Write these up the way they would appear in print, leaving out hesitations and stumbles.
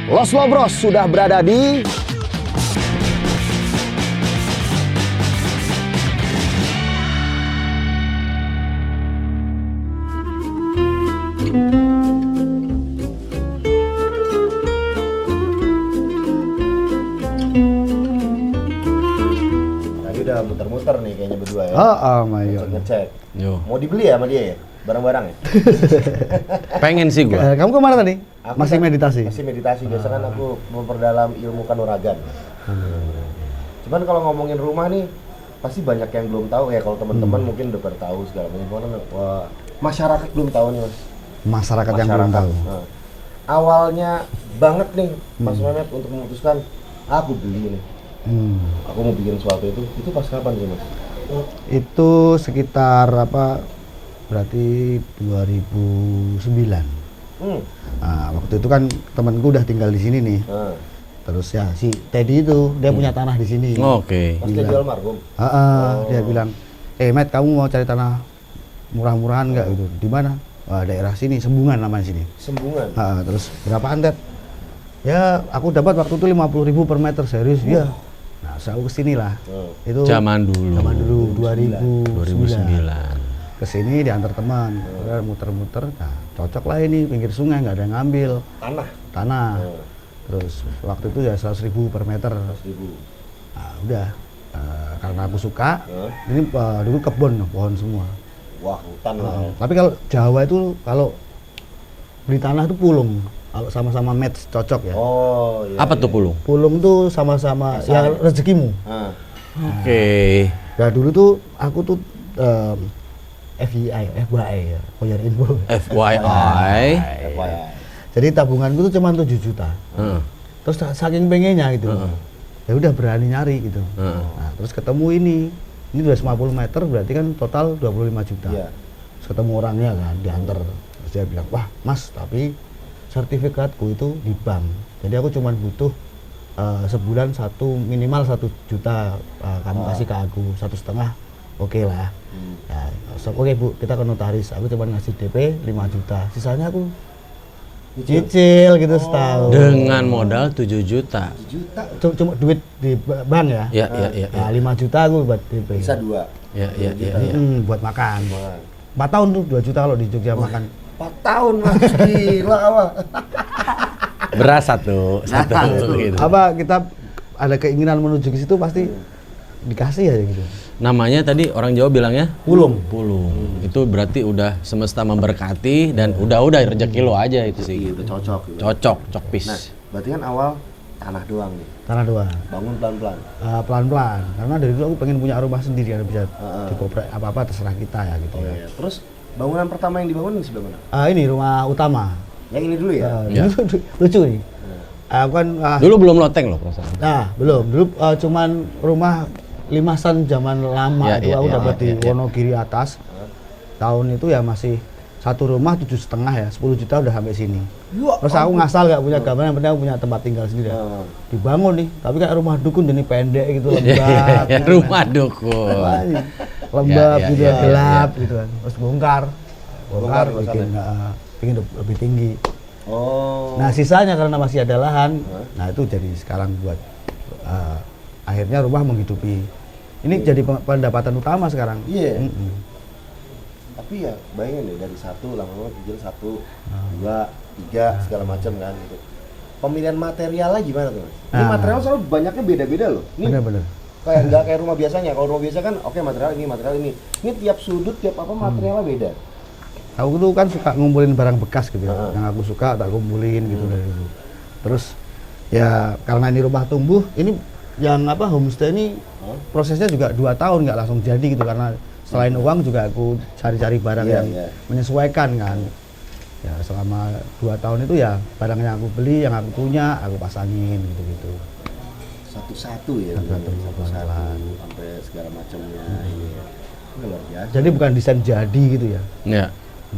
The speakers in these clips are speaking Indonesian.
Los Lobros sudah berada di udah muter-muter nih kayaknya berdua ya. Ngecek. Yo. Mau dibeli ya sama dia ya? Barang-barang ya? Pengen sih gua. Kamu kemana tadi? Aku Masih kan meditasi? Masih meditasi. Biasa kan aku memperdalam ilmu kanuragan. Cuman kalau ngomongin rumah nih, pasti banyak yang belum tahu ya. Kalau teman-teman mungkin udah pada tahu segala macam. Wah, masyarakat belum tahu nih mas. Masyarakat yang belum tahu. Nah, awalnya banget nih Mas Mehmet untuk memutuskan aku beli nih. Aku mau bikin sesuatu itu pas kapan sih mas? Itu sekitar berarti 2009. Nah, waktu itu kan temanku udah tinggal di sini nih. Terus ya si Teddy itu dia punya tanah di sini. Oke. Mas Teddy almarhum. Dia bilang, Matt kamu mau cari tanah murah-murahan nggak gitu? Di mana? Daerah sini, Sembungan namanya sini. Sembungan. Terus berapaan Ted? Ya aku dapat waktu itu 50.000 per meter serius. Iya. Nah, saya kesini lah. Itu Zaman dulu 2009. Kesini diantar teman, udah muter-muter, nah cocok lah ini pinggir sungai nggak ada yang ngambil. Tanah. Terus waktu itu ya 100.000 per meter. 100.000. Nah udah, karena aku suka, ini dulu kebun, pohon semua. Wah hutan lah. Tapi kalau Jawa itu kalau beli tanah itu pulung. Kalau sama-sama match cocok ya. Oh iya. Apa tuh pulung? Pulung tuh sama-sama ya rezekimu. Oke. Nah dulu tuh aku tuh FYI ya, bayar info. FYI. Jadi tabunganku tuh cuma 7 juta. Terus saking pengennya gitu. Ya udah berani nyari gitu. Nah, terus ketemu ini 250 meter berarti kan total 25 juta. Terus ketemu orangnya kan diantar. Terus dia bilang, "Wah, Mas, tapi sertifikatku itu di bank. Jadi aku cuma butuh sebulan minimal 1 juta kamu kasih ke aku, 1,5 oke lah." Ya, oke Bu, kita ke notaris. Aku cuma ngasih DP 5 juta. Sisanya aku cicil gitu setahun. Dengan modal 7 juta. Cuma duit di bank ya. Iya. Nah, 5 juta aku buat DP. Bisa 2. Iya. Buat makan. 4 tahun tuh 2 juta kalau di Jogja makan. 4 tahun mas, gila apa? Berasa tuh satu gitu. Kita ada keinginan menuju ke situ pasti dikasih aja gitu. Namanya tadi orang Jawa bilangnya Pulung. Itu berarti udah semesta memberkati dan udah rezeki lo aja itu sih. Gitu, cocok. Cocok pis. Nah, berarti kan awal tanah doang nih. Tanah doang. Bangun pelan-pelan. Pelan-pelan. Karena dari dulu aku pengen punya rumah sendiri yang bisa dikoprek apa-apa terserah kita ya gitu ya. Iya. Terus bangunan pertama yang dibangun di sebelah mana? Ini rumah utama. Yang ini dulu ya? Lucu nih. Dulu belum loteng loh perasaan. Nah, belum. Dulu cuman rumah limasan zaman lama itu aku dapat di Wonogiri atas. Tahun itu ya masih satu rumah 7,5 ya, 10 juta udah sampai sini. Terus aku ngasal nggak punya gambar, yang penting aku punya tempat tinggal sendiri. Dibangun nih, tapi kayak rumah dukun jadi pendek gitu, lembab. Rumah dukun. Lembab gitu, gelap gitu kan. Terus bongkar bikin lebih tinggi. Nah sisanya karena masih ada lahan, nah itu jadi sekarang buat akhirnya rumah menghidupi. Ini jadi pendapatan utama sekarang. Iya. Tapi ya bayangin deh dari 1 lama-lama kecil 1, 2, 3 segala macam kan gitu. Pemilihan materialnya gimana tuh? Ini material selalu banyaknya beda-beda loh. Bener-bener. Kayak nggak kayak rumah biasanya. Kalau rumah biasa kan oke material ini. Ini tiap sudut tiap apa materialnya beda. Aku tuh kan suka ngumpulin barang bekas gitu ya. Yang aku suka tak kumpulin gitu dari dulu. Terus ya karena ini rumah tumbuh, ini yang homestay ini prosesnya juga 2 tahun nggak langsung jadi gitu, karena selain uang juga aku cari-cari barang yang menyesuaikan kan. Ya selama 2 tahun itu ya barang yang aku beli, yang aku punya, aku pasangin gitu-gitu. Satu-satu ya. Satu-satu sampai segala macamnya. Luar biasa. Jadi bukan desain jadi gitu ya. Ya.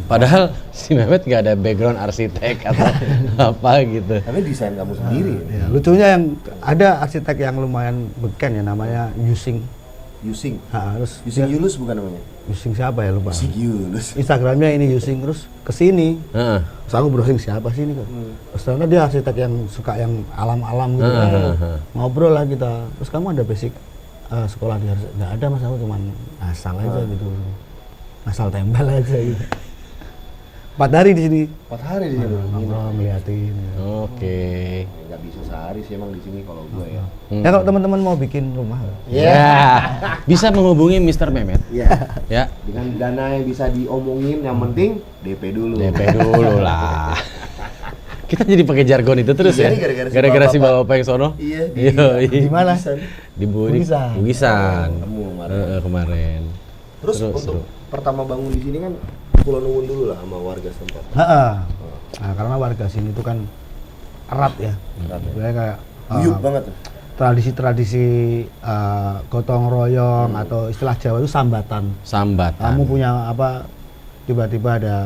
Padahal si Mehmet nggak ada background arsitek atau apa gitu. Tapi desain kamu sendiri. Ya, lucunya yang ada arsitek yang lumayan beken ya, namanya Yusing. Yusing. Terus Yusing Yulus bukan namanya? Yusing siapa ya lupa. Yusing Yulus. Instagramnya ini Yusing, terus kesini. Terus aku browsing siapa sih ini kok. Terus ternyata dia arsitek yang suka yang alam-alam gitu. Ngobrol lah kita. Terus kamu ada basic sekolah di arsitek? Nggak ada mas, aku cuman asal aja gitu. Asal tempel aja gitu. 4 hari di sini. 4 hari di sini. Ngobrol ngeliatin. Oke. Nggak bisa sehari sih emang di sini kalau gue ya. Ya kalau teman-teman mau bikin rumah. Ya, bisa menghubungi Mr. Mehmet. Iya. Ya, Dengan dana yang bisa diomongin, yang penting DP dulu. DP dulu lah. Kita jadi pakai jargon itu terus Iya, ya. gara-gara si si Bapak yang sono. Iya, Iya. Di mana? Di Bugisan. Bugisan. Kamu kemarin. Kemarin. Terus Seru, untuk seru. pertama bangun di sini kan Pulau Nuwun dulu lah sama warga setempat. Nah, karena warga sini itu kan erat ya. Erat ya. Sebenarnya kayak Guyup banget tuh. tradisi-tradisi gotong royong atau istilah Jawa itu sambatan. Sambatan. Kamu punya apa, tiba-tiba ada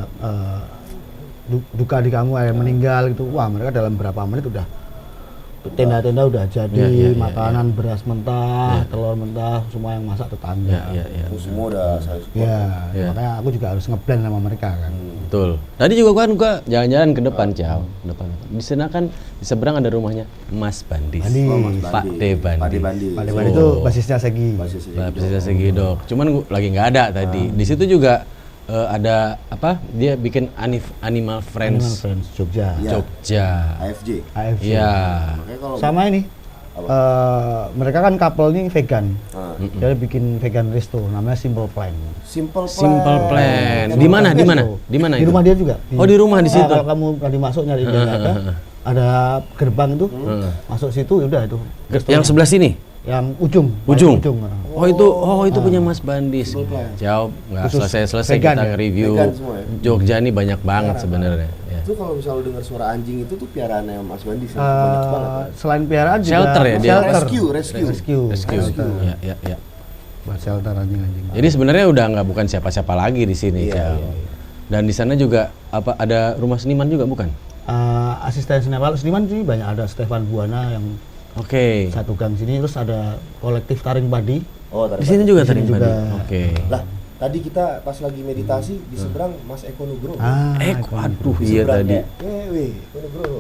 duka di kamu, ada yang meninggal gitu. Wah, mereka dalam berapa menit udah tenda-tenda udah jadi, makanan beras mentah, telur mentah, semua yang masak tetangga. Itu semua udah saya support. Ya, makanya aku juga harus ngeblend sama mereka kan. Betul. Tadi juga kan gua jalan-jalan ke depan, Ciao. Depan. Di sana kan di seberang ada rumahnya Mas Bandis. Pak D Bandi. Pak D Bandi. Pak Dewan itu basisnya Segi. Basisnya Segidok. Cuman gua lagi nggak ada tadi. Di situ juga ada apa? Dia bikin Animal Friends Jogja. Jogja. AFJ. AFC. Iya. Makanya kalau Sama ini. Mereka kan couple ini vegan. Jadi bikin vegan resto namanya Simple Plan. Simple Plan. Di mana? Di mana? Di mana Di itu? rumah dia juga. Oh, di rumah di situ. Kalau kamu tadi masuk nyari dia ada gerbang itu. Masuk situ ya udah itu. Yang sebelah sini? Yang ujung. Ujung. Paling Itu punya Mas Bandis. Jauh, nggak Khusus selesai vegan kita ya? nge-review. Vegan semua ya? Jogja ini banyak banget sebenarnya. Ya. Itu kalau misalnya lu dengar suara anjing itu tuh piaraannya Mas Bandi sih. Banyak banget. Ya. Selain piaraan juga Shelter ya dia? Shelter. Rescue. Rescue. Ya. Buat shelter anjing-anjing. Jadi sebenarnya udah nggak bukan siapa-siapa lagi di sini, Jauh. Dan di sana juga apa ada rumah seniman juga bukan? Asisten seniman sih banyak, ada Stefan Buana yang Oke. satu gang sini, terus ada kolektif Taring Padi. Oh, Di sini juga tadi juga. Oke. Lah, tadi kita pas lagi meditasi di seberang Mas Eko Nugroho. Aduh Di iya tadi. seberangnya. Eko Nugroho.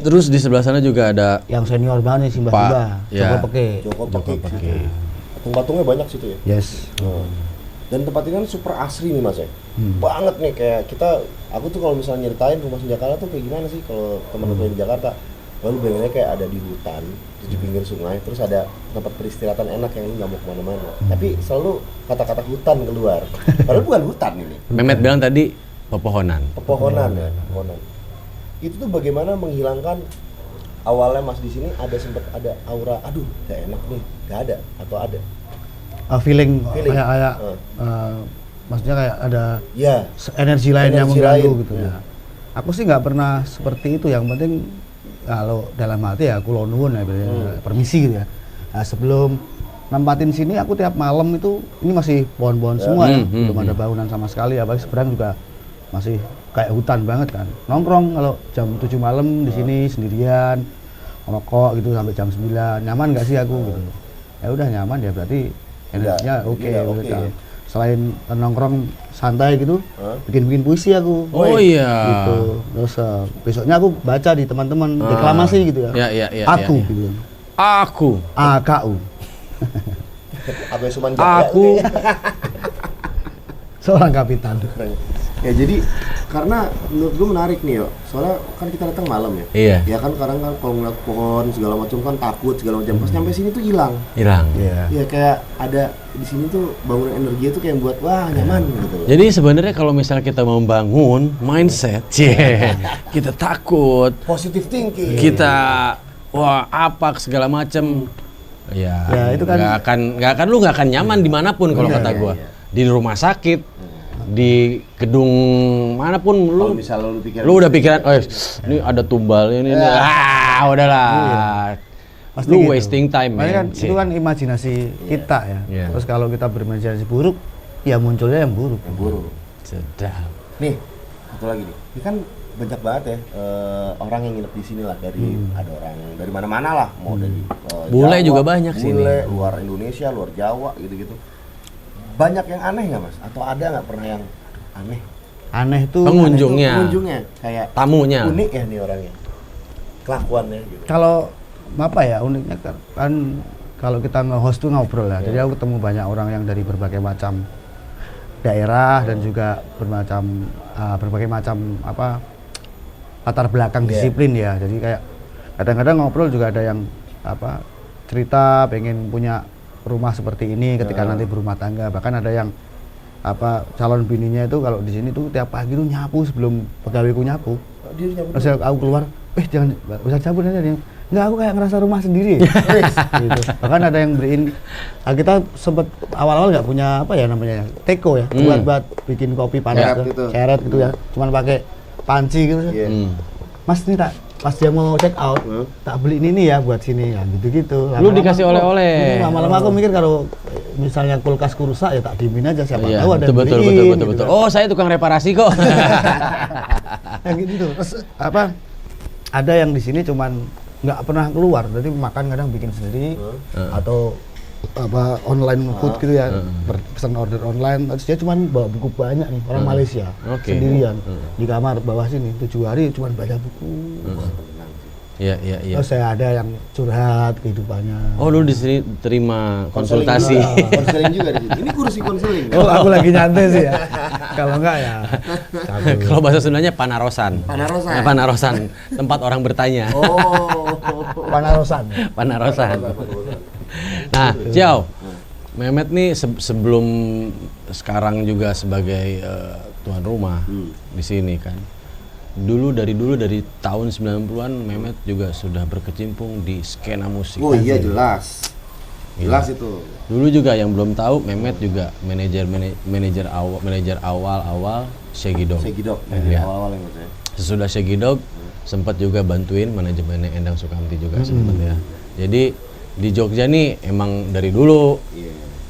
Terus di sebelah sana juga ada Yang senior banget nih, Simba-Simba, ya. Joko Peke. Joko Joko Pake. Pake. Patung-patungnya banyak situ ya. Yes. Dan tempat ini kan super asri nih Mas ya. Banget nih kayak aku tuh kalau misalnya nyeritain rumah Senjakala tuh kayak gimana sih kalau teman-teman di Jakarta. Lalu bayangannya kayak ada di hutan, terus di pinggir sungai, terus ada tempat peristirahatan enak yang lu nggak mau kemana-mana. Tapi selalu kata-kata hutan keluar. Padahal bukan hutan ini. Mehmet bilang tadi pepohonan. Pepohonan ya, pepohonan. Itu tuh bagaimana menghilangkan awalnya Mas di sini sempat ada aura, aduh, gak enak nih, gak ada atau ada. Feeling. Feeling. kayak maksudnya kayak ada Ya, energi lain yang Energi mengganggu lain. gitu ya. Aku sih nggak pernah seperti itu, yang penting kalau dalam hati ya kulo nuwun ya, permisi gitu ya. Nah, sebelum nempatin sini aku tiap malam itu ini masih pohon-pohon semua ya, belum ada bangunan sama sekali, apalagi seberang juga masih kayak hutan banget kan. Nongkrong kalau jam 7 malam di sini sendirian, ngerokok gitu sampai jam 9, nyaman nggak sih aku gitu. Ya udah nyaman ya, berarti energinya oke. Selain nongkrong santai gitu, bikin puisi aku. Oh iya. Gitu. Terus besoknya aku baca di teman-teman deklamasi gitu ya. Iya. Aku gitu. Aku. AKU. apa Suman Jaya. Aku. Seorang kapitan. Ya jadi karena menurut gue menarik nih yo, soalnya kan kita datang malam ya. Iya. Ya kan kadang kan kalau ngeliat pohon segala macam kan takut segala macam. Pas nyampe sini tuh hilang. Hilang. Iya. Ya kayak ada di sini tuh bangunan energi itu kayak buat wah nyaman gitu loh. Jadi sebenarnya kalau misalnya kita membangun mindset, kita takut, Positive thinking. kita wah apa segala macem, ya itu kan- nggak akan nyaman dimanapun kalau kata gua. Di rumah sakit, di gedung manapun Kalau lu misalnya lu pikir udah pikiran, ini ada tumbal ini, udahlah. Pasti Lu gitu. wasting time, Makanya kan man. itu kan imajinasi kita ya. Iya. Terus kalau kita berimajinasi buruk, ya munculnya yang buruk. buruk. Sedap. Nih, satu lagi nih. Ini kan banyak banget ya orang yang nginep di sini lah dari ada orang dari mana-mana lah, mau dari Bule Jawa, juga banyak sini. bule, luar Indonesia, luar Jawa gitu-gitu. Banyak yang aneh nggak Mas? Atau ada nggak pernah yang aneh? Aneh tuh Pengunjungnya. Pengunjungnya kayak Tamunya. unik ya nih orangnya, kelakuannya gitu. kalau apa ya uniknya kan kalau kita nge-host tuh ngobrol ya. Jadi aku ketemu banyak orang yang dari berbagai macam daerah dan juga berbagai macam apa latar belakang disiplin ya. Jadi kayak kadang-kadang ngobrol juga ada yang apa cerita pengen punya rumah seperti ini ketika nanti berumah tangga. Bahkan ada yang apa calon bininya itu kalau di sini tuh tiap pagi tuh nyapu sebelum pegawaiku nyapu. Dia nyapu Terus aku keluar, jangan bisa cabut aja dia. Enggak, aku kayak ngerasa rumah sendiri. Gitu. Bahkan ada yang beliin, kita sempet awal-awal nggak punya apa ya namanya teko ya, buat bikin kopi panas, seret gitu ya, cuman pakai panci gitu. Mas ini tak pas dia mau check out, tak beliin ini ya buat sini ya, gitu-gitu. Lu dikasih oleh-oleh. Lama-lama aku mikir kalau misalnya kulkasku rusak ya tak diemin aja, siapa tahu ada betul, yang beliin. betul. Gitu. Oh, saya tukang reparasi kok. Yang gitu. Terus apa? Ada yang di sini cuman nggak pernah keluar, jadi makan kadang bikin sendiri atau apa online food gitu ya, pesan order online. Terus dia cuman bawa buku banyak nih, orang Malaysia sendirian di kamar bawah sini 7 hari cuman baca buku. Iya. Terus saya ada yang curhat kehidupannya. Oh, lu di sini terima konsultasi. Konseling juga di sini. Ini kursi konseling. Oh, aku lagi nyantai sih ya. Kalau enggak ya cabut. Kalau bahasa Sundanya panarosan. Panarosan. Panarosan, tempat orang bertanya. Oh. Panarosan. Panarosan. Nah, Ciao, Mehmet nih sebelum sekarang juga sebagai tuan rumah di sini kan. Dari tahun 90-an Mehmet juga sudah berkecimpung di skena musik. Oh iya jelas. Jelas itu. Dulu juga yang belum tahu Mehmet juga manajer awal Shaggy Dog. Awal-awal yang saya. Sesudah Shaggy Dog sempat juga bantuin manajemennya Endang Sukamti juga sempat ya. Jadi di Jogja nih emang dari dulu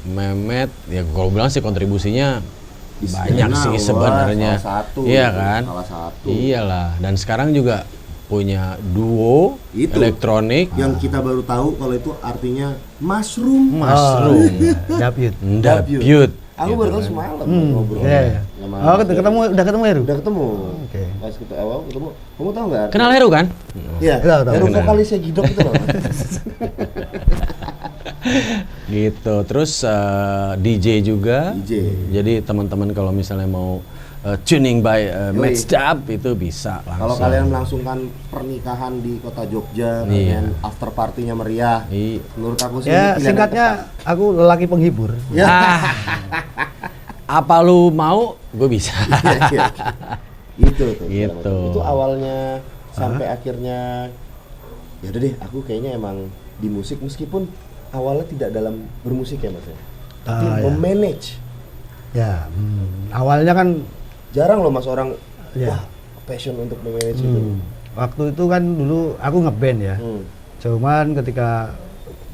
Mehmet ya kalau bilang sih kontribusinya banyak sih sebenarnya. Iya kan? Salah satu. Iyalah, dan sekarang juga punya duo itu elektronik yang kita baru tahu kalau itu artinya mushroom. Debut. Aku baru tahu semalam ngobrol. Oh, udah ketemu Heru? Udah ketemu. Oke. Pas kita awal ketemu, kamu tahu nggak? Kenal Heru kan? Iya. Heru vokalisnya Gidok itu loh. Gitu. Terus DJ juga. DJ. Jadi teman-teman kalau misalnya mau tuning by Match Dub itu bisa langsung. Kalau kalian melangsungkan pernikahan di kota Jogja, dengan after party-nya meriah. Menurut aku sih ya singkatnya aku lelaki penghibur. Ya. Apa lu mau? Gue bisa. Itu tuh. Gitu. Itu awalnya sampai akhirnya ya udah deh, aku kayaknya emang di musik meskipun awalnya tidak dalam bermusik ya Mas ya. Tapi memanage. Ya, awalnya kan jarang loh Mas orang wah passion untuk memanage itu. Waktu itu kan dulu aku ngeband ya. Cuman ketika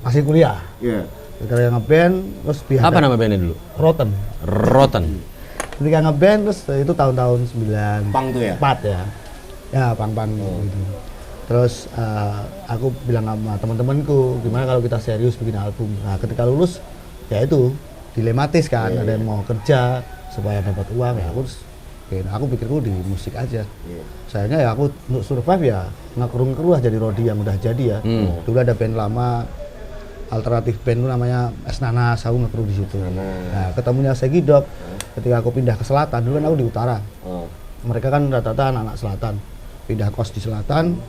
masih kuliah. Iya. Ketika ngeband terus Apa nama bandnya dulu? Rotten. Ketika ngeband terus itu tahun-tahun 94 Pang tuh ya? ya. Ya, pang-pang gitu. Terus aku bilang sama teman-temanku, gimana kalau kita serius bikin album. Nah, ketika lulus ya itu dilematis kan, ada yang mau kerja supaya dapat uang ya aku pikirku di musik aja. Sayangnya ya aku untuk survive ya ngekeruh lah jadi Rodi yang udah jadi ya. Dulu ada band lama alternatif band itu namanya Es Nanas, aku ngekeruh di situ. Nah, ketemunya Shaggy Dog ketika aku pindah ke selatan, dulu kan aku di utara. Mereka kan rata-rata anak-anak selatan. Pindah kos di selatan,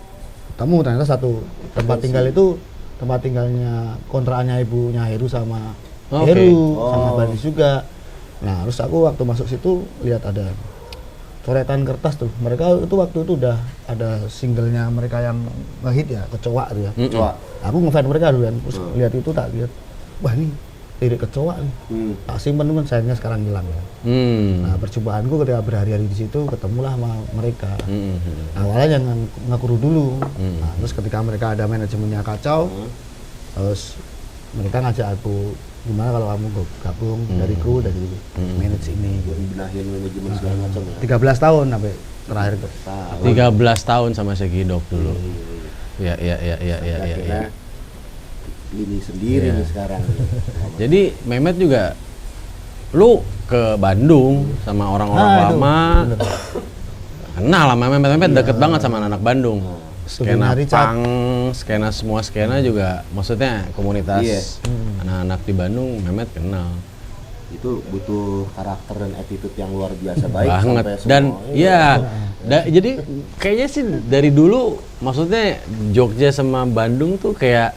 ketemu ternyata satu tempat tinggal itu tempat tinggalnya kontrakannya ibunya Heru sama Heru sama Bandis juga. Nah, terus aku waktu masuk situ lihat ada coretan kertas tuh. Mereka itu waktu itu udah ada singlenya mereka yang ngehit ya, Kecoa tuh ya. Kecoa. Aku ngefans mereka dulu kan. Terus lihat itu tak lihat, wah ini lirik Kecoa nih. Tak simpen teman, sayangnya sekarang hilang ya. Nah, percobaan ketika berhari-hari di situ ketemulah sama mereka. Awalnya yang ngakuru dulu. Nah, terus ketika mereka ada manajemennya kacau, terus mereka ngajak aku, gimana kalau kamu gabung dari kru dari manage ini. Benahin manajemen segala macam ya. 13 tahun sampai terakhir tuh. 13 tahun sama Segidok dulu. Iya. Akhirnya ini sendiri nih sekarang. Jadi Mehmet juga, lu ke Bandung sama orang-orang lama, kenal lah Mehmet deket banget sama anak Bandung. Skena punk, semua skena juga, maksudnya komunitas anak-anak di Bandung Mehmet kenal. Itu butuh karakter dan attitude yang luar biasa baik banget. Sampai Dan semua, jadi kayaknya sih dari dulu, maksudnya Jogja sama Bandung tuh kayak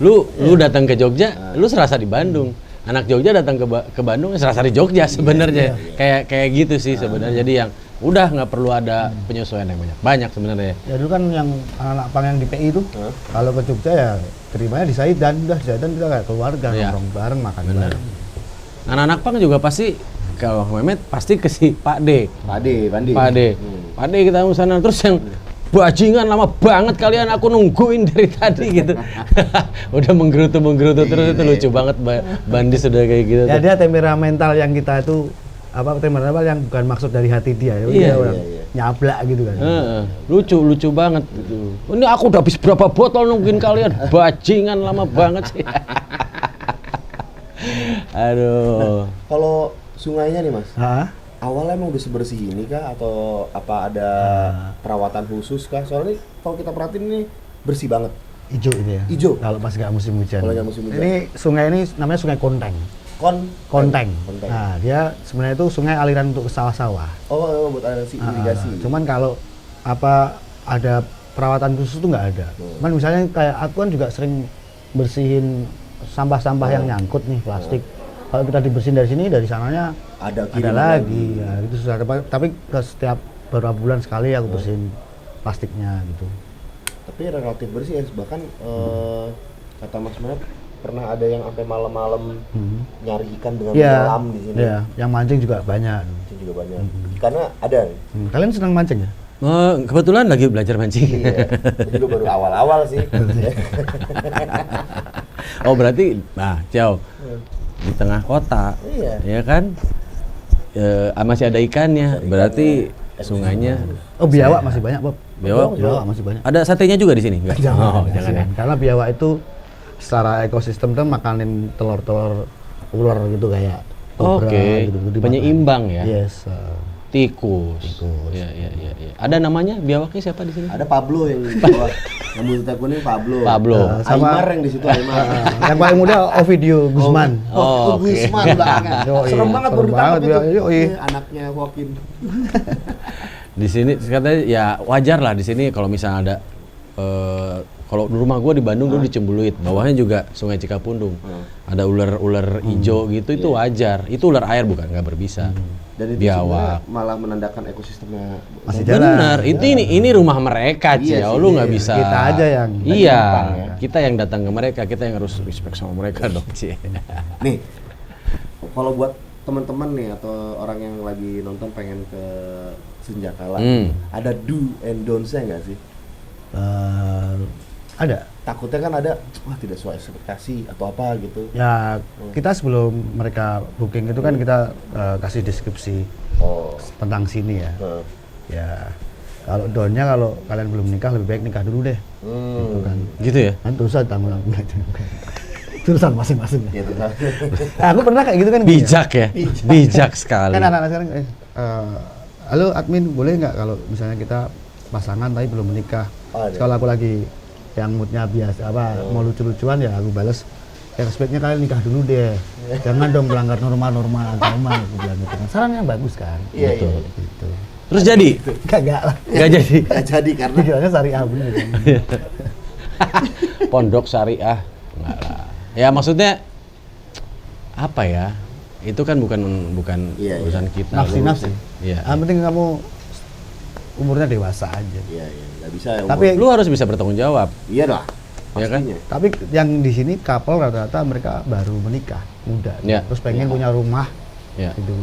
lu datang ke Jogja, lu serasa di Bandung. Anak Jogja datang ke Bandung serasa di Jogja sebenarnya. Kayak gitu sih sebenarnya. Jadi yang udah nggak perlu ada penyesuaian yang banyak sebenarnya. Ya dulu kan yang anak-anak pang yang di PI itu kalau ke Jogja ya terimanya di Saidan, udah Saidan kita kayak keluarga nongkrong bareng, makan bareng. Anak-anak pang juga pasti kalau Mehmet pasti ke si Pak D. Pak D. Pak D kita ke sana, terus yang bajingan lama banget kalian, aku nungguin dari tadi gitu. Udah menggerutu terus, itu lucu banget Bandi sudah kayak gitu. Ya dia temperamental yang kita itu temperamental yang bukan maksud dari hati dia. Dia orang nyablak gitu kan. Lucu banget gitu. Ini aku udah habis berapa botol nungguin kalian, bajingan lama banget sih. Aduh. Kalau sungainya nih Mas, awalnya emang udah sebersih ini kah atau apa ada perawatan khusus kah? Soalnya kalau kita perhatiin ini bersih banget. Hijau ini ya. Hijau. Kalau pas nggak musim hujan. Kalau nggak musim hujan. Ini sungai ini namanya Sungai Konteng. Konteng. Nah, dia sebenarnya itu sungai aliran untuk sawah-sawah. Oh, buat aliran irigasi. Cuman kalau ada perawatan khusus itu nggak ada. Cuman misalnya kayak aku kan juga sering bersihin sampah-sampah yang nyangkut nih, plastik. Kalau kita dibersihin dari sini, dari sananya ada lagi. Ya, itu susah. Tapi setiap beberapa bulan sekali aku bersihin plastiknya gitu. Tapi relatif bersih ya, bahkan kata Mas Mehmet pernah ada yang sampai malam-malam nyari ikan dengan menyelam di sini. Iya, yang mancing juga banyak. Karena ada. Kalian senang mancing ya? Kebetulan lagi belajar mancing. Iya, juga baru awal-awal sih. Oh berarti, jauh di tengah kota, ya kan? Masih ada ikannya, berarti sungainya. Oh biawak masih banyak Bob. Biawak masih banyak. Ada satenya juga di sini? Enggak? Jangan ya. Karena biawak itu secara ekosistem tuh makanin telur-telur ular gitu kayak kobra, gitu, penyeimbang ya. Yes. Tikus. Ya. Ada namanya biawaknya siapa di sini? Ada Pablo yang di bawah. Yang mulutnya kuning Pablo. Sama Aymar yang di situ Aymar. Yang paling muda Ovidio Guzman. Guzman banget. Serem banget baru ditangkap itu. Anaknya Joaquin. Di sini katanya ya wajar lah di sini kalau misalnya ada kalau di rumah gue di Bandung dulu di Cembuluit, bawahnya juga Sungai Cikapundung. Ada ular hijau gitu, itu wajar. Itu ular air bukan, nggak berbisa. Dan itu biawak malah menandakan ekosistemnya masih jalan. Benar, ini rumah mereka, lu nggak bisa. Kita aja yang kita yang datang ke mereka, kita yang harus respect sama mereka dong, Ci. Nih, kalau buat teman-teman nih atau orang yang lagi nonton pengen ke Senjakala, ada do and don'ts-nya nggak sih? Ada. Takutnya kan ada, tidak sesuai ekspektasi atau apa gitu. Ya, kita sebelum mereka booking itu kan kita kasih deskripsi tentang sini ya. Ya, kalau downnya kalau kalian belum nikah lebih baik nikah dulu deh. Gitu kan. Gitu ya? Nanti urusan tanggung urusan masing-masing. Ya, aku pernah kayak gitu kan. Bijak ya? Bijak sekali. Kan anak-anak sekarang, halo admin, boleh nggak kalau misalnya kita pasangan tapi belum menikah? Kalau aku lagi yang moodnya biasa mau lucu-lucuan ya aku bales sebaiknya kalian nikah dulu deh, jangan dong melanggar norma-norma agama, aku bilang gitu kan. Saran yang bagus kan. Gitu. Terus jadi? Kagak lah. Gak jadi? Gak jadi karena tujuannya syariah bener kan. Pondok syariah enggak lah. Ya maksudnya apa ya, itu kan bukan urusan kita. Nafsi. Iya. Yang penting kamu umurnya dewasa aja. Iya, nggak bisa ya. Tapi lu harus bisa bertanggung jawab. Iya lah. Ya kan? Tapi yang di sini couple rata-rata mereka baru menikah muda, terus pengen punya rumah. Gitu.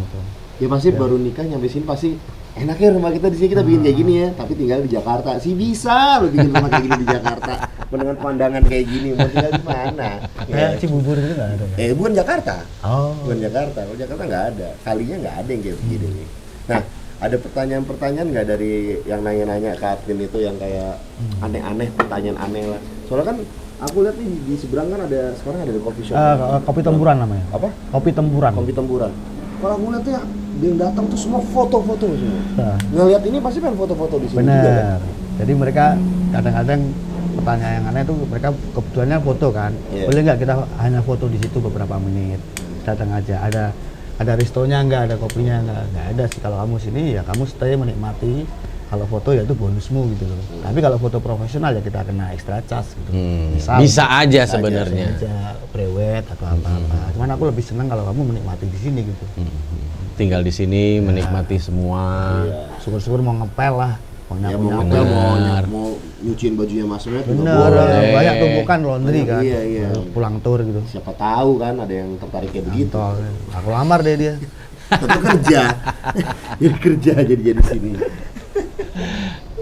Ya pasti baru nikah nyampe sini pasti enaknya rumah kita di sini kita bikin kayak gini ya, tapi tinggal di Jakarta sih bisa lo bikin rumah kayak gini di Jakarta dengan pemandangan kayak gini, mau tinggal di mana? Kayak Cibubur itu nggak ada. Bukan Jakarta. Oh. Bukan Jakarta. Kalau Jakarta nggak ada, kalinya nggak ada yang kayak begini nih. Nah, Ada pertanyaan-pertanyaan nggak dari yang nanya-nanya ke admin itu yang kayak aneh-aneh, pertanyaan aneh lah. Soalnya kan aku lihat nih di seberang kan sekarang ada coffee shop. Kopi Temburan namanya. Apa? Kopi Temburan. Kopi Temburan. Kalau aku lihat ya, yang datang tuh semua foto-foto semua. Nah. Ngelihat ini pasti pengen foto-foto di sini juga kan? Bener. Jadi mereka kadang-kadang pertanyaan yang aneh tuh mereka kebutuhannya foto kan. Iya. Boleh nggak kita hanya foto di situ beberapa menit? Datang aja. Ada restonya nggak, ada kopinya nggak ada sih. Kalau kamu sini ya kamu stay menikmati. Kalau foto ya itu bonusmu gitu loh. Tapi kalau foto profesional ya kita kena extra charge gitu. Bisa aja sebenarnya. Aja prewed atau apa-apa. Cuman aku lebih senang kalau kamu menikmati di sini gitu. Tinggal di sini menikmati semua. Syukur-syukur mau ngepel lah. Ya Punya mau ngepel, mau nyuciin bajunya Mas Mehmet juga bener, boleh. banyak tumpukan laundry kan. Iya. Pulang tour gitu. Siapa tahu kan ada yang tertarik kayak begitu. Tol. Aku lamar deh dia. Tentu kerja. Jadi kerja jadi sini.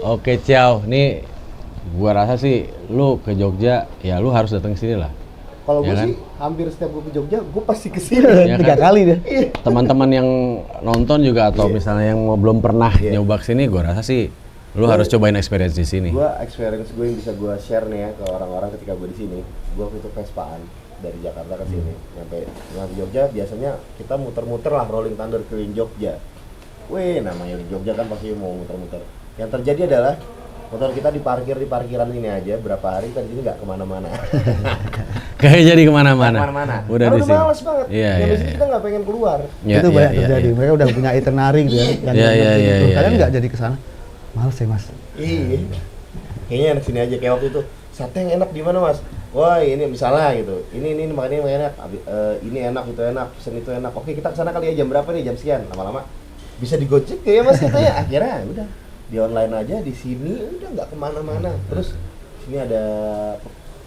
Oke, Ciao. Nih gua rasa sih lu ke Jogja ya lu harus datang ke sini lah. Kalau Ya gue kan? sih hampir setiap gue ke Jogja, gue pasti kesini. Ya 3 kan? kali deh. Teman-teman yang nonton juga atau Iya. misalnya yang belum pernah Iya. nyoba kesini, gua rasa sih lu harus cobain experience di sini. Gue experience gue yang bisa gue share nih ya ke orang-orang ketika gue di sini. Gue waktu itu Vespaan dari Jakarta ke sini, nyampe Jogja biasanya kita muter-muter lah rolling thunder keliling Jogja. Wih, namanya di Jogja kan pasti mau muter-muter. Yang terjadi adalah motor kita diparkir di parkiran ini aja berapa hari kan jadi nggak kemana-mana. Kayak jadi kemana-mana. Kemana-mana. Udah Karena di sini. males banget. Iya, Yang iya, di sini iya. kita nggak pengen keluar. Ya, Itu ya, banyak ya, terjadi. ya. Mereka udah punya itinerary gitu ya. Yang Iya, ngerti iya, gitu. iya, iya, Kalian iya. nggak jadi kesana? Males ya mas. Iya. Kayaknya enak sini aja kayak waktu itu. Sate yang enak di mana mas? Wah ini misalnya gitu. Ini makan ini enak. Ini enak itu enak. Pesen itu enak. Oke kita kesana kali ya jam berapa nih? Jam sekian. Lama-lama bisa digocek ya mas kita ya. Akhirnya udah di online aja di sini udah nggak kemana-mana. Terus sini ada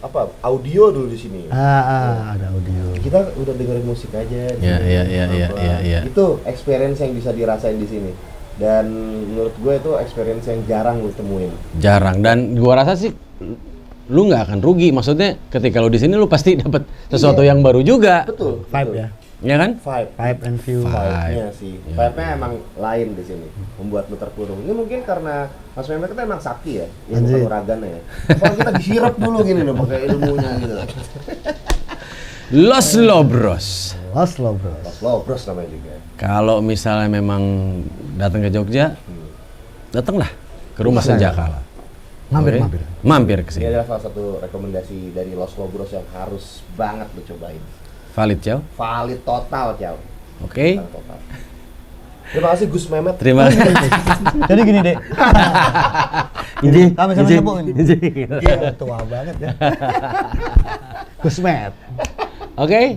apa? Audio dulu di sini. Ada audio. Kita udah dengerin musik aja. di Iya, sini, iya, iya, iya, apa. iya, iya. Itu experience yang bisa dirasain di sini. Dan menurut gue itu experience yang jarang lu temuin. Jarang, dan gua rasa sih lu nggak akan rugi. Maksudnya ketika lu di sini lu pasti dapat sesuatu Iya. yang baru juga. Betul. Vibe betul. ya. Ya kan? Vibe and view. Vibe-nya sih. Iya. Vibe-nya emang lain di sini. Membuat lu terkurung. Ini mungkin karena Mas Mehmet kita emang sakti ya. Ilmu Anjir. kanuragannya ya. Kalau kita disirap dulu gini loh pakai ilmunya gitu. Los Lobros. Los lo bro. Mas Lobros namanya juga. Kalau misalnya memang datang ke Jogja, datanglah ke rumah Senjakala. Mampir, Oke? mampir. Mampir ke Ini sini. adalah salah satu rekomendasi dari Los Lobros yang harus banget lu cobain. Valid, Ciao. Valid total, Ciao. Oke. Valid total. Terima kasih Gus Mehmet. Terima kasih. Jadi gini dek. Ini, Kami sama ini, sebut ini. Iya, tua banget ya. Gusmet. Oke.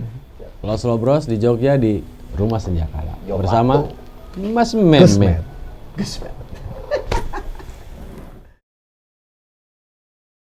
Los Lobros di Jogja di Rumah Senjakala Yo, bersama Batu. Mas Mehmet. Gusmet. Gus Mehmet.